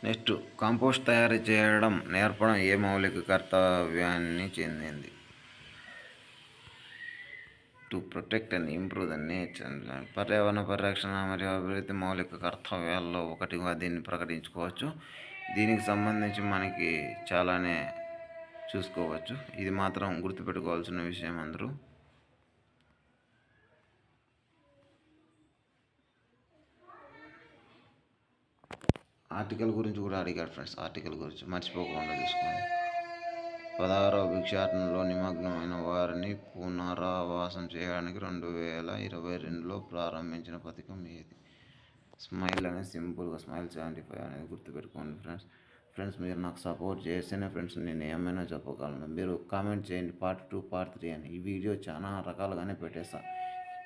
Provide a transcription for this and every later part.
Next, compost తయారు చేయడం నేర్పడం ఏ మౌలిక కర్తవ్యాన్ని చెందింది? To protect and improve the nature. పర్యావరణ పరిరక్షణ మరియు అభివృద్ధి మౌలిక కర్తవ్యాల్లో ఒకటిగా దీన్ని ప్రకటించుకోవచ్చు. దీనికి సంబంధించి మనకి చాలానే చూసుకోవచ్చు. ఇది మాత్రం గుర్తుపెట్టుకోవాల్సిన విషయం అందరూ. ఆర్టికల్ గురించి కూడా అడిగాడు ఫ్రెండ్స్. ఆర్టికల్ గురించి మర్చిపోకుండా చూసుకోండి. 16వ భిక్షాటనలో నిమగ్నమైన వారిని పునరావాసం చేయడానికి 2022లో ప్రారంభించిన పథకం ఏది? స్మైల్ అనేది సింపుల్గా స్మైల్ 75 అనేది గుర్తుపెట్టుకోండి ఫ్రెండ్స్. మీరు నాకు సపోర్ట్ చేస్తేనే ఫ్రెండ్స్ నేను ఏమైనా చెప్పగలను. మీరు కామెంట్ చేయండి పార్ట్ 2 పార్ట్ 3 అని. ఈ వీడియో చాలా రకాలుగానే పెట్టేస్తాను.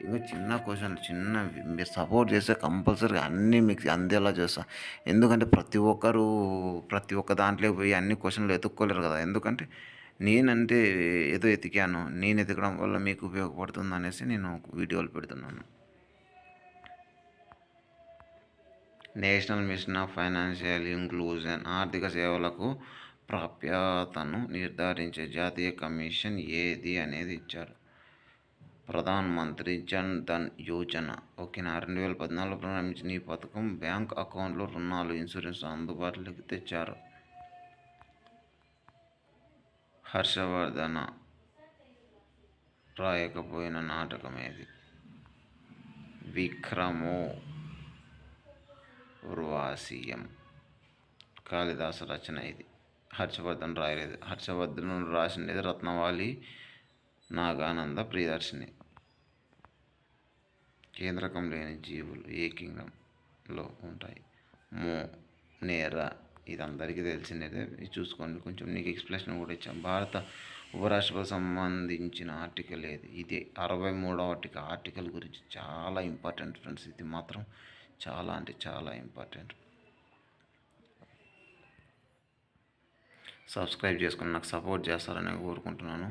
ఇంకా చిన్న క్వశ్చన్ మీరు సపోర్ట్ చేస్తే కంపల్సరీ అన్నీ మీకు అందేలా చేస్తాను. ఎందుకంటే ప్రతి ఒక్క దాంట్లో పోయి అన్ని క్వశ్చన్లు ఎత్తుక్కోలేరు కదా. ఎందుకంటే నేనంటే ఏదో ఎతికాను, నేను ఎతకడం వల్ల మీకు ఉపయోగపడుతుంది అనేసి నేను వీడియోలు పెడుతున్నాను. National mission of financial inclusion ఆర్థిక సేవలకు ప్రాప్యతను నిర్ధారించే జాతీయ కమిషన్ ఏది అనేది ఇచ్చారు. ప్రధాన్ మంత్రి జన్ ధన్ యోజన. ఓకేనా. 2014లో ప్రారంభించిన ఈ పథకం బ్యాంక్ అకౌంట్లో రుణాలు, ఇన్సూరెన్స్ అందుబాటులోకి తెచ్చారు. హర్షవర్ధన రాయకపోయిన నాటకం ఏది? విక్రమో ఉర్వాసీయం. కాళిదాసు రచన ఇది. హర్షవర్ధన్ రాయలేదు. హర్షవర్ధనుడు రాసినది రత్నవాలి, నాగానంద, ప్రియదర్శిని. కేంద్రకం లేని జీవులు ఏ కింగ్డంలో ఉంటాయి? నేర. ఇది అందరికీ తెలిసినదే. ఇది చూసుకోండి. కొంచెం నీకు ఎక్స్ప్లెనేషన్ కూడా ఇచ్చాం. భారత ఉపరాష్ట్రపతి సంబంధించిన ఆర్టికల్ ఏది? ఇది 63వ ఆర్టికల్ గురించి చాలా ఇంపార్టెంట్ ఫ్రెండ్స్. ఇది మాత్రం చాలా అంటే చాలా ఇంపార్టెంట్. సబ్స్క్రైబ్ చేసుకుని నాకు సపోర్ట్ చేస్తారని కోరుకుంటున్నాను.